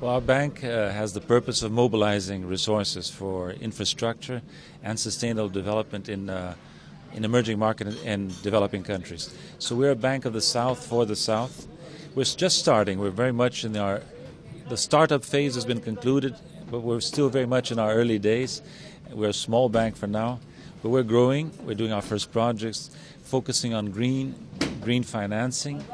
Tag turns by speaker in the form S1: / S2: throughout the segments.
S1: Well, our bank has the purpose of mobilizing resources for infrastructure and sustainable development in emerging market and developing countries. So we're a bank of the South for the South. We're just starting. We're very much in the startup phase has been concluded, but we're still very much in our early days. We're a small bank for now, but we're growing. We're doing our first projects, focusing on green financing,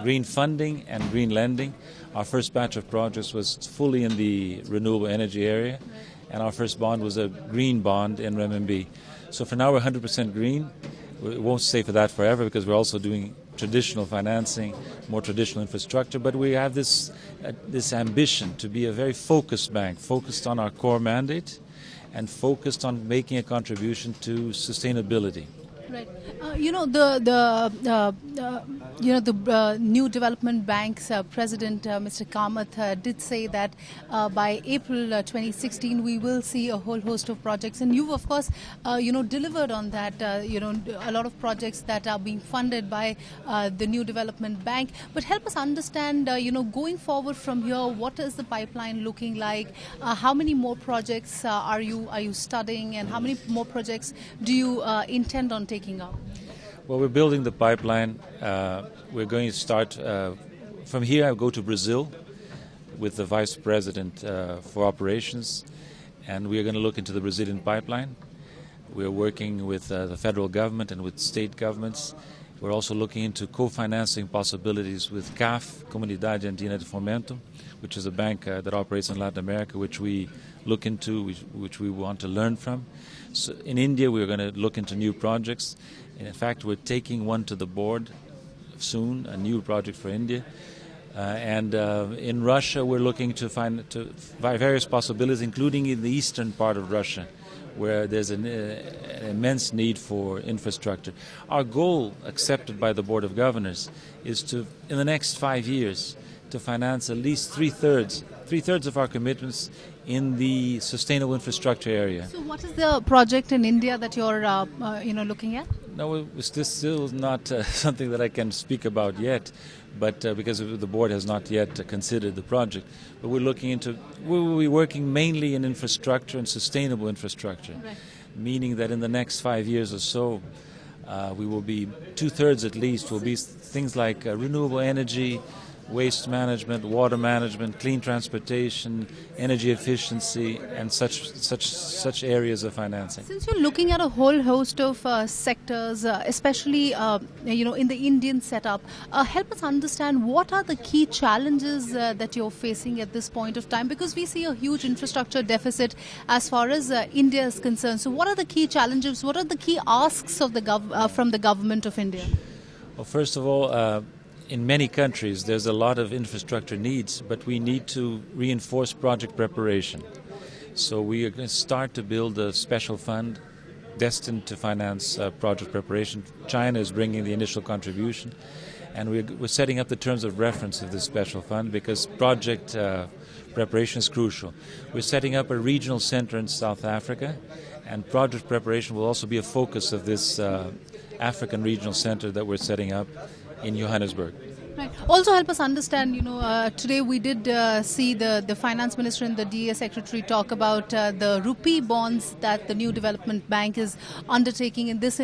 S1: green funding, and green lending. Our first batch of projects was fully in the renewable energy area, and our first bond was a green bond in renminbi. So for now, we're 100% green. We won't stay for that forever because we're also doing traditional financing, more traditional infrastructure. But we have this ambition to be a very focused bank, focused on our core mandate and focused on making a contribution to sustainability.
S2: Right. The New Development Bank's president, Mr. Kamath, did say that by April 2016 we will see a whole host of projects, and you've of course delivered on that. A lot of projects that are being funded by the New Development Bank. But help us understand, going forward from here, what is the pipeline looking like? How many more projects are you studying, and how many more projects do you intend on taking up?
S1: Well, we're building the pipeline. We're going to start from here. I'll go to Brazil with the vice president for operations, and we are going to look into the Brazilian pipeline. We're working with the federal government and with state governments. We're also looking into co-financing possibilities with CAF, Comunidade Andina de Fomento, which is a bank that operates in Latin America, which we look into, which we want to learn from. So in India, we're going to look into new projects. And in fact, we're taking one to the board soon, a new project for India. And in Russia, we're looking to find various possibilities, including in the eastern part of Russia, where there's an immense need for infrastructure. Our goal, accepted by the Board of Governors, is to, in the next 5 years, to finance at least three-thirds of our commitments in the sustainable infrastructure area.
S2: So what is the project in India that you're looking at?
S1: No, this still not something that I can speak about yet, but because the board has not yet considered the project. But we will be working mainly in infrastructure and sustainable infrastructure, right. Meaning that in the next 5 years or so, we will be two-thirds at least will be things like renewable energy, waste management, water management, clean transportation, energy efficiency, and such areas of financing.
S2: Since you're looking at a whole host of sectors, especially in the Indian setup, help us understand what are the key challenges that you're facing at this point of time, because we see a huge infrastructure deficit as far as India is concerned. So what are the key challenges? What are the key asks of from the government of India?
S1: Well, first of all, in many countries, there's a lot of infrastructure needs, but we need to reinforce project preparation. So we are going to start to build a special fund destined to finance project preparation. China is bringing the initial contribution, and we're setting up the terms of reference of this special fund because project preparation is crucial. We're setting up a regional center in South Africa, and project preparation will also be a focus of this African regional center that we're setting up in Johannesburg.
S2: Right. Also help us understand, today we did see the finance minister and the DA secretary talk about the rupee bonds that the New Development Bank is undertaking, and this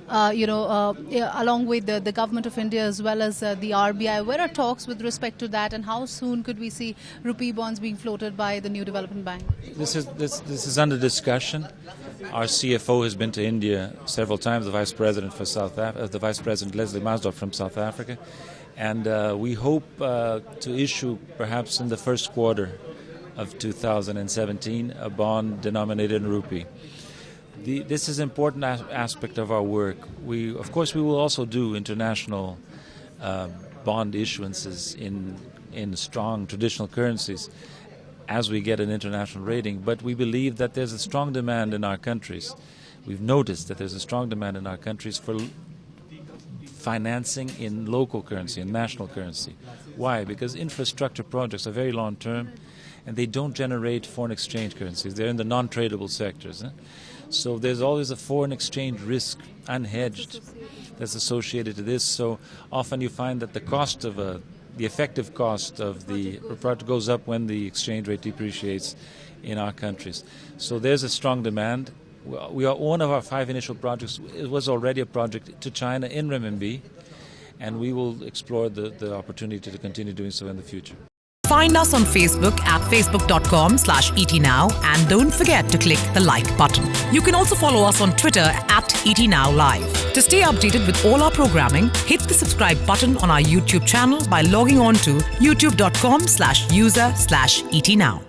S2: along with the government of India as well as the RBI. Where are talks with respect to that, and how soon could we see rupee bonds being floated by the New Development Bank?
S1: This is under discussion. Our CFO has been to India several times, the Vice President Leslie Masdorf from South Africa, and we hope to issue perhaps in the first quarter of 2017 a bond denominated in rupee. This is an important aspect of our work. Of course, we will also do international bond issuances in strong traditional currencies as we get an international rating, but we believe that there's a strong demand in our countries. We've noticed that there's a strong demand in our countries for financing in local currency, in national currency. Why? Because infrastructure projects are very long term and they don't generate foreign exchange currencies. They're in the non-tradable sectors. So there's always a foreign exchange risk, unhedged, that's associated to this. So often you find that the cost of a the effective cost of the product goes up when the exchange rate depreciates in our countries. So there's a strong demand. We are one of our 5 initial projects. It was already a project to China in renminbi, and we will explore the opportunity to continue doing so in the future.
S3: Find us on Facebook at facebook.com/ETNow and don't forget to click the like button. You can also follow us on Twitter at ETNowLive. To stay updated with all our programming, hit the subscribe button on our YouTube channel by logging on to youtube.com/user/ETNow.